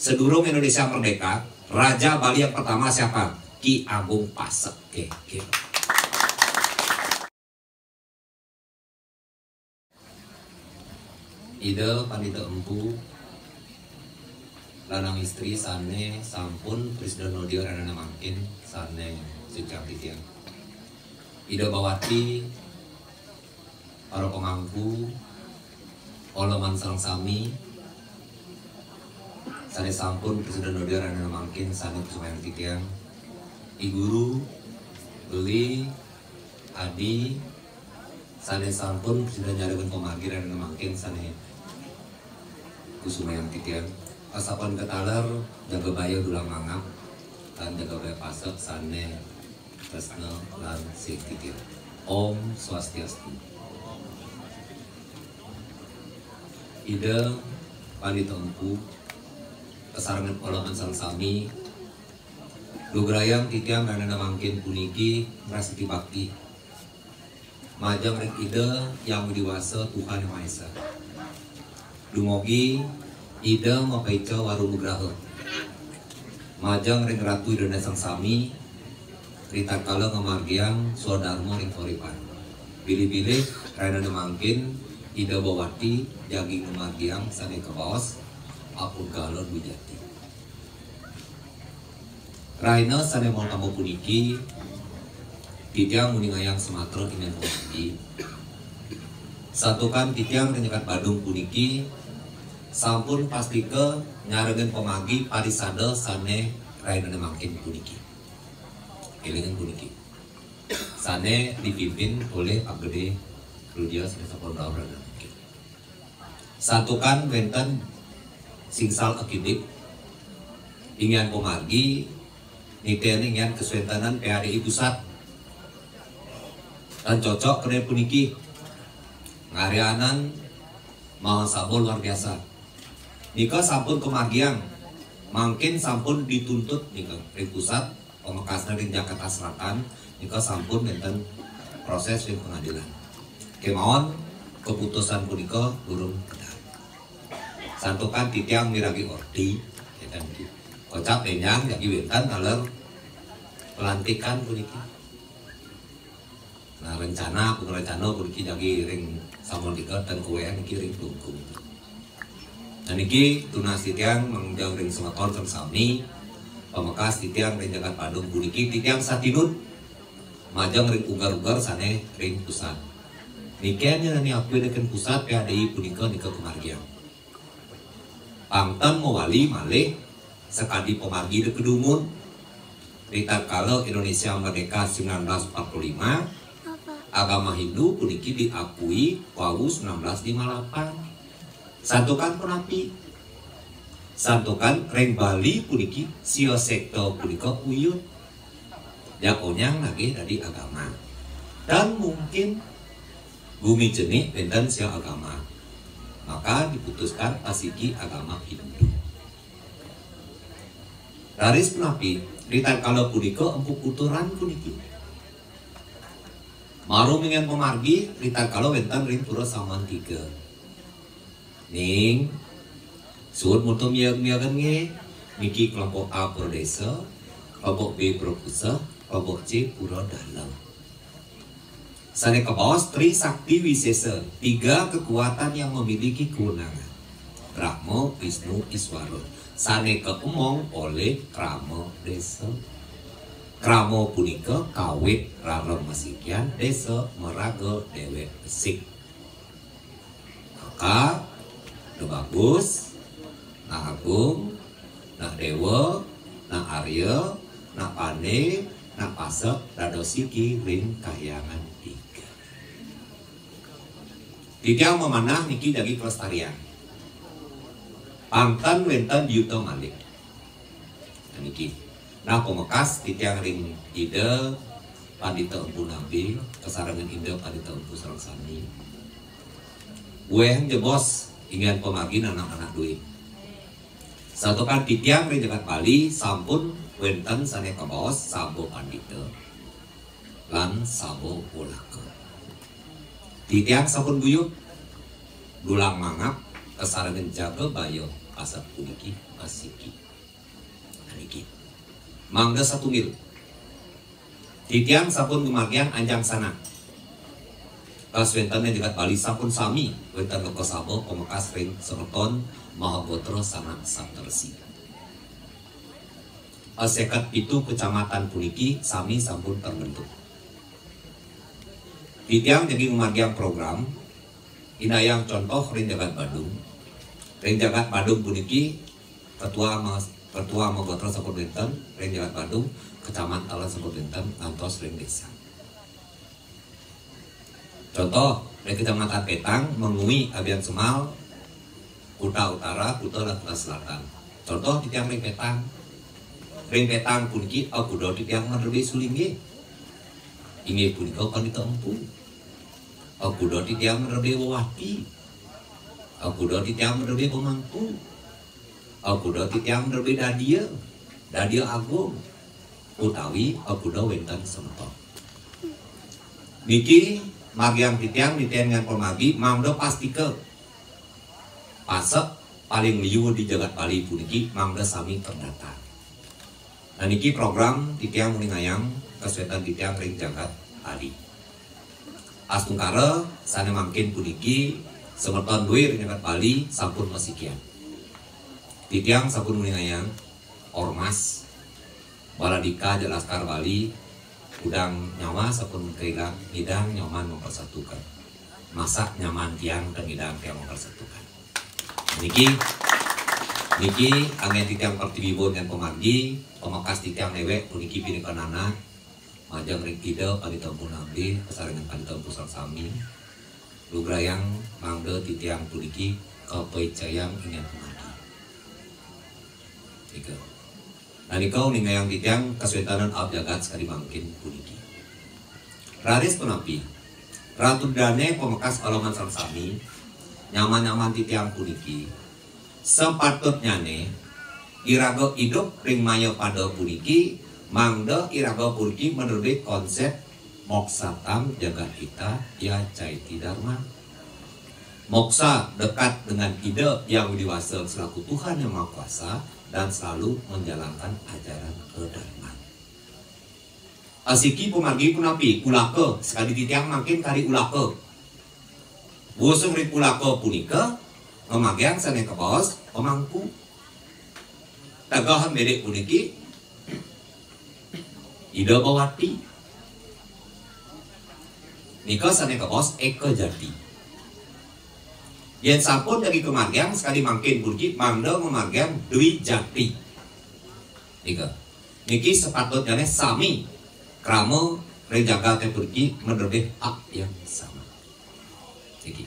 sedurung Indonesia merdeka, Raja Bali yang pertama siapa? Ki Agung Pasek. Oke. Ide Pandita Empu lanang istri sane sampun Presiden Nodio Rana mangkin sane sejak titian. Ide Bawati para pemangku Oloman Sarang Sami sane sampun Presiden Nodio Rana mangkin sane Sumayang titian. I Guru Beli Adi sane sampun Presiden Nyareun Pemagi Rana mangkin sane Sumayang titian. Asapan ketaler jaga bayo dulang mangap dan jaga bayo pasek sane tresna lan sing titian. Om Swastiastu. Ide Pandita Empu kesarengan Oloman Sareng Sami lugrayang titiang ranana mangkin puniki ngrasiti bakti majang rek ide yang diwasa Tuhan Yang Maha Esa. Dumogi ide mapaica waru nugraha majang ring ratu Idana Sang Sami ritakala ngamargiang swadharma ring poripan bilih-bilih ranana mangkin ide Bawati jaging ngamargiang sane kabaos apun galon wijati raina sane mau tamu puniki titiang muningayang Sumatera inen puniki satukan titiang renyekat Badung puniki sampun pasti ke nyarengen pemagi parisada sane rainana mangkin puniki. Elingan puniki. Sane dipimpin oleh Pak Gede Rudia Sane Sapondra Rana mangkin. Satukan wenten singsal akidik ingin pemagi niten ingin kesuentanan PADI pusat dan cocok kena puniki ngarianan mau sabol luar biasa. Nika sampun kemagian, mungkin sampun dituntut nika ring pusat, Pamekasan ring Jakarta Selatan, nika sampun nenten proses ring pengadilan. Kemauan keputusan punika durung kedah. Santukan titiang miragi ordi, dan kocap penyang jagi wentan taler pelantikan puniki. Nah rencana puniki jagi ring sampun dika dan kuwean niki ring tungkung. Dan niki tunas titiang mengjauh ring Sumatera Sareng Sami Pamekas titiang ring Jagat Padung puniki titiang satinut majang ring ugar-ugar sane ring pusat. Nikiannya nani aku dengan pusat PADI punika nika kemargian. Pangtan mewali malih sekadi pemargi de kedumun ritakala Indonesia merdeka 1945 agama Hindu puniki diakui wawu 1958. Santukan penapi santukan ring Bali puniki sio sekto punika uyut jakonyang lagi dari agama dan mungkin bumi jenih benten sio agama maka diputuskan pasiki agama Hindu daris penapi ritakala punika empuk uturan puniki maru mingen pemargi ritakala benten ring pura saman 3 ning suut mutu miagan nge niki kelompok A Pura Desa, kelompok B Pura Pusat, kelompok C Pura Dalam. Sane kabaos Tri Sakti Wisesa, 3 kekuatan yang memiliki kewenangan. Brahma, Wisnu, Iswara. Sane keemong oleh Krama Desa. Krama punika kawit rarem masikian desa meraga dewek besik. Maka nu bagus, na agung, na dewa, na arya, na pane, na pasek, dadosiki ring kahyangan 3. Titiang memanah niki dagi kelestarian. Pangtan wenten yuta malik. Niki. Nah Pamekas titiang ring ide Pandita Empu Nabi, kesarengan ide Pandita Empu Sareng Sami. Weh jebos ingin pemagin anak-anak duit. Satu kan titiang ring Jagat Bali sampun wenten sane kabaos Sabo Pandita lan Sabo Ulaka. Titiang sampun guyub dulang mangap kesarengan jaga bayo asap puniki asiki aniki mangga 1 mil titiang sapun kemagian anjang sana kas wentannya dekat Bali sapun sami wentan lokosabo pemekas ring seroton mahagotro sana santersi sekat itu kecamatan puniki sami sampun terbentuk titiang jadi kemagian program inayang contoh ring jagat Badung puniki ketua Magotro Sapur Benten ring jagat Badung kecamatan Talan Sapur Benten ngantos ring desa contoh ring kecamatan Petang mengui Abian Semal Kuta Utara Kuta Kuta Selatan contoh di tiang ring Petang puniki kuda di tiang Merbe Sulingge ini puniki kan ditempuh kuda di tiang Merbe Wati kuda di tiang Merbe Pemangku kuda di tiang Merbe Dadia Agung utawi kuda Wentan Semeton niki magiang titiang dengan pemagi mangda pasti ke pasek paling liu di jagat Bali puniki mangda sami terdata nah niki program titiang mulingayang kesuetan titiang ring jagat Bali astungkara sana mangkin puniki semeton duir ring jagat Bali sampun masikian titiang sampun mulingayang ormas baladika jelaskar Bali udang nyawa sapun keilang hidang nyaman mempersatukan masak nyaman tiang dan hidang tiang mempersatukan niki angin titiang pertibibun dan pemargi pemakas titiang newek puniki pinikanana majang ring kidal panitempu nabi kesaringan panitempu sami lugrayang mangde titiang puniki kapai cayang ingin pemargi tiga nalikau ningayang titiang kesuetanan abjagat sekali mangkin puniki raris penapi ratu dane pemekas alaman sami nyaman-nyaman titiang puniki sepatutnya ne irago hidup ring maya pada puniki mangda irago puniki menerbit konsep moksatam jagat kita ya caiti dharma moksa dekat dengan ide yang dewasa selaku Tuhan yang Maha Kuasa dan selalu menjalankan ajaran kedharmaan. Asiki pemargi punapi ulaka sekali titiang makin kali ulaka. Busung ring ulaka punika memagiang sana ke bawah pemangku. Tagahan bedek puniki ida bawati. Nika sana ke bawah eka jati. Yen sampun dari kemargiang sekali mangkin puniki mangda memargiang dwi jati. Niki sepatutnya sami kramo rejaga te puniki menerbit hak yang sama. Niki.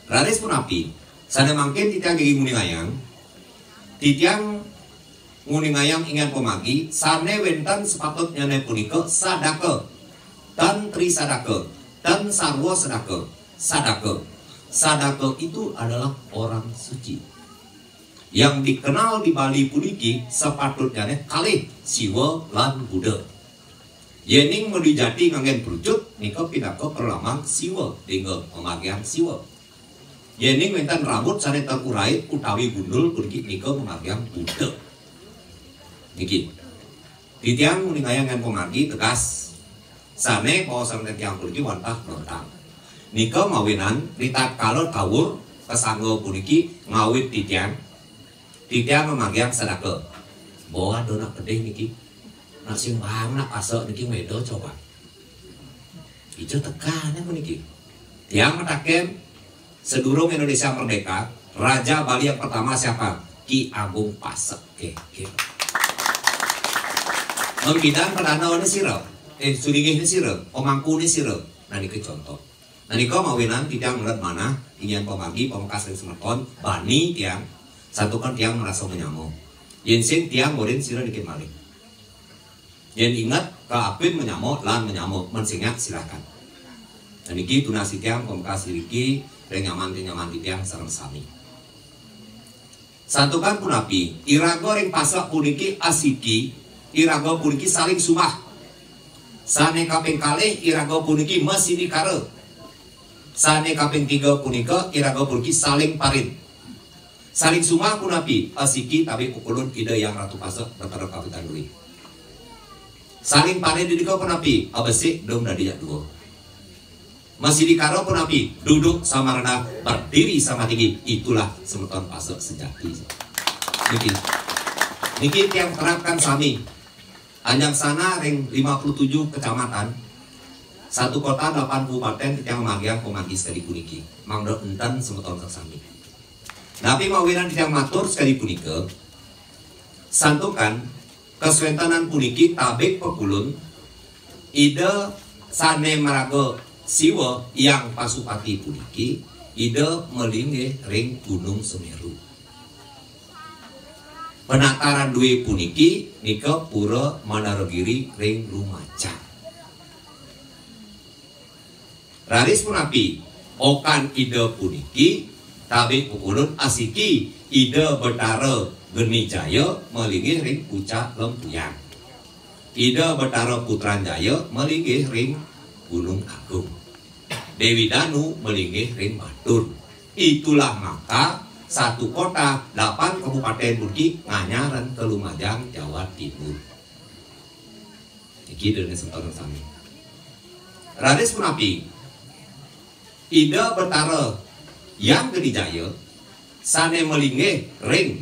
Raris punapi sana mangkin titiang gigi muningayang titiang muningayang ingan pemagi sane wentan sepatutnya ne punika sadaka dan tri sadaka dan sarwa sadaka sadaka itu adalah orang suci yang dikenal di Bali puniki sepatutnya kalih siwa lan Buddha yening medijati ngangen perucut nika pinaka perlamang siwa tinggal pemagian siwa yening wentan rambut sane terurai utawi gundul puniki nika pemagian Buddha niki titiang muningayang ngan pemagi tegas sane pawa sane tiang puniki wantah mentang nika mawinan ritat kalor kawur kesanggo puniki ngawit titiang memagiang sadaka bawa dona gede niki nak simbang nak asok niki medo coba ijo tekan puniki tiang mataken sedurung Indonesia merdeka Raja Bali yang pertama siapa? Ki Agung Pasek membidang perdana ini sirap suringih ini sirap pemangku ini sirap nah niki contoh nah niko mawinan tiang melihat mana ingin pemagi pemekas ring semeton bani tiang satu kan tiang merasa menyamuk yensin tiang morin sira dikit malih yen ingat keapin menyamuk lan menyamuk mensingat silakan dan niki tunasi tiang pemekas riki ring nyaman tiang sareng sami satu kan punapi irago ring pasak puniki asiki irago puniki saling sumah sane kaping kalih irago puniki mesidikare sane kaping 3 punika iraga puniki saling parit Saling sumah kunapi asiki tapi pukulun ide yang ratu pasok bertarung kapitan duit. Saling pare di diko kunapi abesi dom dadinya duo. Masih di karo kunapi duduk sama rendah berdiri sama tinggi, itulah semeton pasok sejati. Niki yang terapkan sami. Anjang sana ring 57 kecamatan, satu kota 8 kabupaten yang magiang pemagi sekali puniki. Mangdo entan semeton sami. Nabi mawinan yang matur sekali punika santukan keswentanan puniki tabik pekulun ide sane maraga siwa yang pasupati puniki ide melingge ring Gunung Semeru. Penataran duwe puniki nika pura Manarogiri ring Lumaca. Raris punapi okan ide puniki tabi pukulun asiki ide betara geni jaya melingih ring puncak Lempuyang. Ide betara Putran Jaya melingih ring Gunung Agung. Dewi Danu melingih ring Batur. Itulah maka satu kota 8 kabupaten Burki nganyaran ke Lumajang Jawa Timur. Iki dene sentoran sami. Rades punapi ide betara yang geni jaya sane melingih ring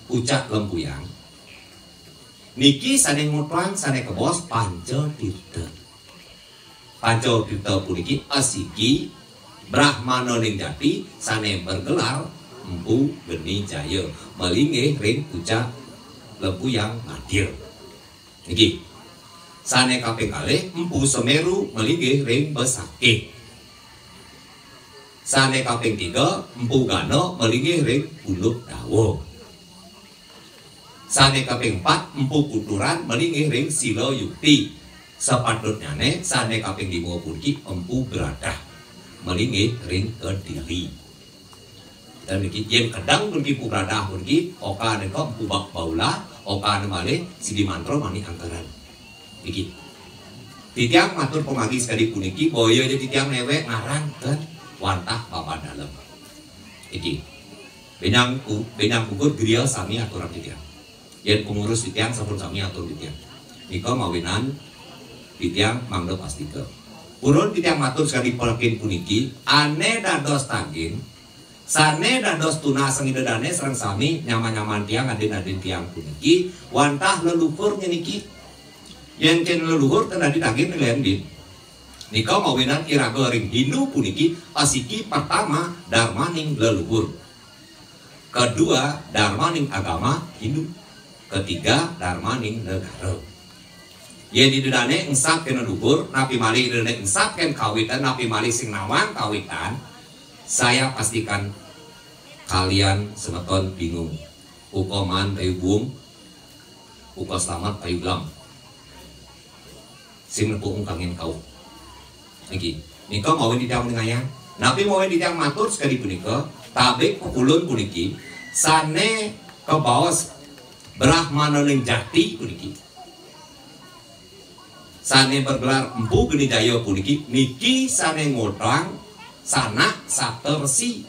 puncak Lempuyang niki sane ngutang sane kebos Pancatirta. Pancatirta puniki asiki Brahmana ning jati sane bergelar Empu Geni Jaya melingih ring puncak Lempuyang Madir. Niki sane kaping kalih Empu Semeru melingih ring Besakih. Sane kaping 3 Empu Gano melingih ring Buluk Dawa. Sane kaping 4 Empu Kuturan melingih ring Sila Yukti. Sepatutnya sane kaping 5 puniki Empu Bradah melingih ring Kediri. Dan niki yen kedang puniki Empu Bradah puniki oka nika Empu Bak Baula, oka malih Sidi Mantro mani angkaran. Niki titiang matur pemagi sekali puniki boyo jadi titiang newek ngarang kan wantah bapak dalam. Iki benang kukur griya sami aturan titiang. Yen pengurus titiang sampun sami atur titiang. Nika mawinan titiang mangdo pastike. Purun titiang matur sekali pelekin puniki ane dados tagin sane dados tuna sengidedane sareng sami nyaman-nyaman tiang adin-adin tiang puniki wantah leluhur niki. Yen ken leluhur teu dadi tagin ngelendin. Nika mawinan iraga ring Hindu puniki asiki pertama darmaning leluhur. Kedua darmaning agama Hindu. Ketiga darmaning negara. Yen di dedane engsak kena leluhur, napi malih dedane engsak ken kawitan, napi malih sing nawang kawitan. Saya pastikan kalian semeton bingung. Ukoman payu bung, uko selamat payu lam. Sing nepuung kangen kau. Niki, nika mawin ditiang ngayang. Napi mawin ditiang matur sekali punika, tabik pukulun puniki, sane kebawas Brahmana ning jati puniki. Sane bergelar Empu Geni Jaya puniki, niki sane ngotang sanak satersi.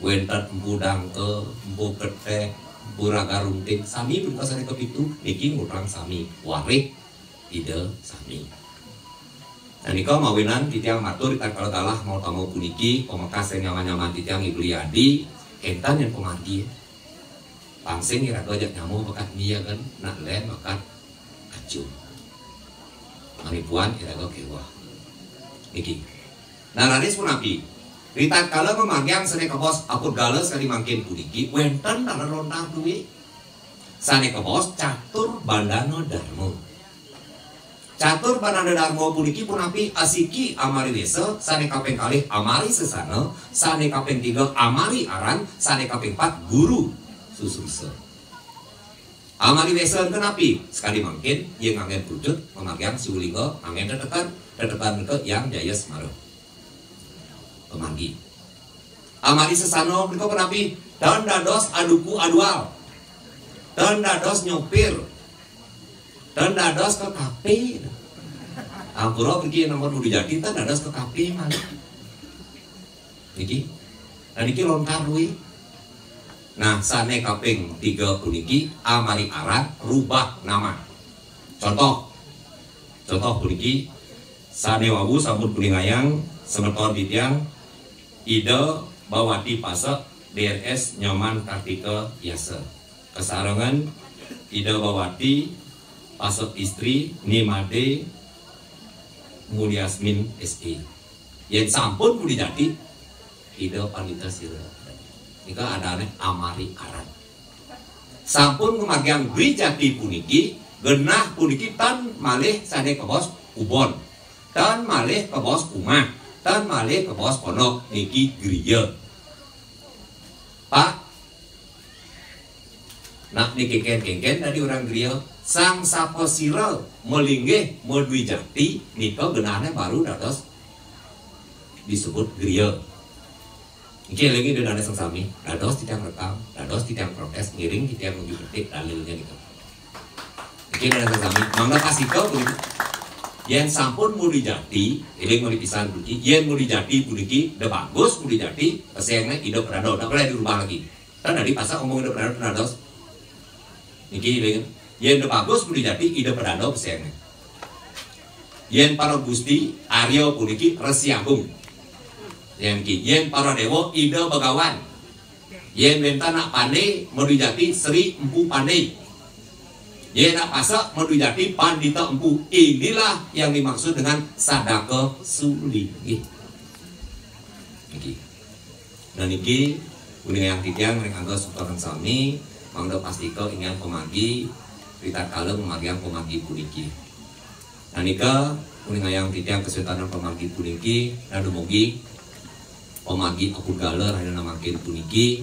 Wenten Empu Dangke, Empu Ketek, Empu Raga Runting, sami punika sane kepitu, niki ngotang sami warik ide sami. Dan nika mawinan titiang matur kita kalau kalah mau tamu puniki pemekas yang nyaman-nyaman titiang Ibu Liadi kentan yang pemati pangsing iraga ajak nyamu bakat dia kan nak len bakat kacung manipuan iraga kewah niki naranis punapi rita kala memagiang sane kebos apur gales kali mangkin puniki wenten dalam lontar duit sane kebos Catur Bandana Darmo. Catur Bandana Darmo puniki punapi asiki amari desa, sane kaping kalih amari sesana, sane kaping 3 amari aran, sane kaping 4 guru susursa. Amari desa kenapi sekali mangkin yang nganggen pucuk pemagiang siulinga nganggen tetepan ke yang Jaya Semaro. Pemanggi. Amari sesana punika kenapi dan dados aduku adual. Dan dados nyopir. Dan dados ke kafe. Ampura pergi nomor udah jadi tan dados ke kafe mana. Niki. Dan niki lontar duit. Nah sane kaping 3 puniki amari aran rubah nama. Contoh puniki sane wawu sampun kuningayang semeton titiang ide bawati pasek DRS nyaman Kartika Yasa kesarangan ide bawati pasek istri Nimade Mulyasmin SE yang sampun budi jati ide panita sira nika adane amari aran sampun kemagian beri jati puniki genah puniki tan malih sane ke bos ubon tan malih ke bos umah tan malih ke bos pondok niki griya Pak nak niki kengken dari orang griya sang saposira melinggih modwi jati nika genahne baru dados disebut griya. Iki lagi di dana sang sami, dados titiang rekam, dados titiang protes, ngiring titiang uji petik dalilnya gitu. Iki dana sang sami, mangga kasih kau begitu. Yen sampun mudi jati, ini mau dipisahan bunyi. Yen mudi jati bunyi, udah bagus mudi jati, pesengnya ide perado, tak boleh dirubah lagi. Kan tadi pasal ngomong ide perado dados. Iki lagi, yen udah bagus mudi jati, ide perado pesengnya. Yen para gusti, Aryo bunyi resi agung. Yen para dewa ide begawan yen benta nak pandai madu jati Sri Empu Pandai yen nak pasak madu jati Pandita Empu. Inilah yang dimaksud dengan sadaka suli dan niki kuning yang titiang ring angga Sultan Sami mangga pastiko ingin pemagi Rita kalem pemagian pemagi puniki dan nika kuning yang titiang kesultanan pemagi puniki dan dumugi pemagi aku galer hanya namakin puniki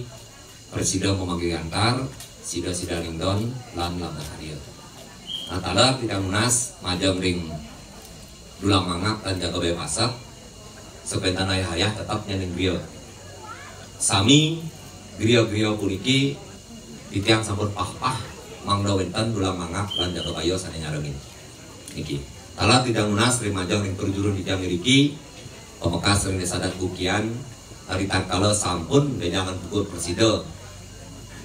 presiden pemagi antar sida lingdon lan laga hadir. Nah tala tidak munas majam ring dulang mangap dan jaga bebasak sepentan ayah tetap nyaning griya. Sami griya puniki titiang sampun pah mangda wenten dulang mangap dan jaga bayo sane nyarengin. Niki tala tidak munas ring majam ring perjurun titiang miriki pemekas ring sadat bukian hari tatkala sampun jangan pukul presida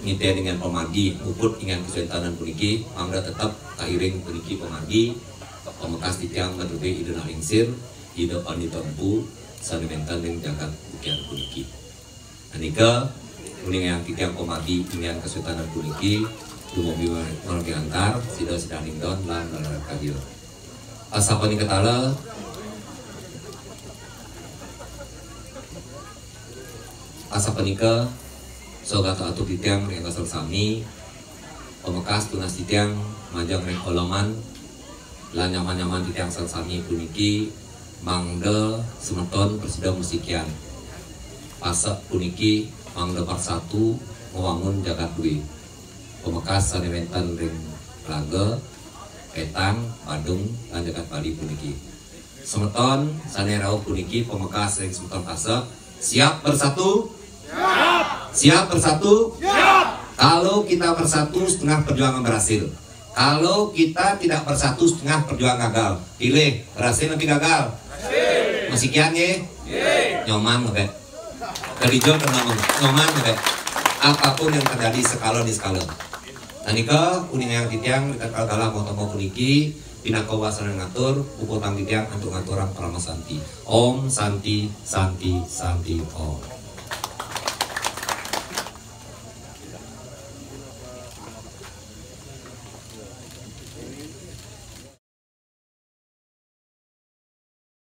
ngite dengan pemagi uput dengan kesultanan puniki mangga tetap kairing puniki pemagi pemekas titiang madube ide nalingsir ide Pandita Empu sanebentan ring jagat bukian puniki anika kuning yang titiang pemagi dengan kesultanan puniki dumugi margi antar sida lingdon lan lalar kadio asapani ketala asa penika sogata atu titiang ring asal sami pemekas tunas titiang majang ring holoman lan nyaman titiang asal sami puniki mangda semeton presida musikian pasak puniki mangda parsatu membangun jagat dwi pemekas sanewentan ring Raga Petang Badung lan jagat Bali puniki semeton sanerau puniki pemekas ring semeton pasak siap bersatu. Siap bersatu? Siap! Kalau kita bersatu setengah perjuangan berhasil. Kalau kita tidak bersatu setengah perjuangan gagal. Pilih berhasil nanti gagal. Berhasil. Musikian ya? Nyoman ngebet. Kerijo tenang nyoman ngebet. Apapun yang terjadi skala di skala. Nanika kuning yang titiang dekat kalkala motomo puniki pinako wasana ngatur uputang titiang untuk ngaturan paramasanti. Om Santi Santi Santi Om.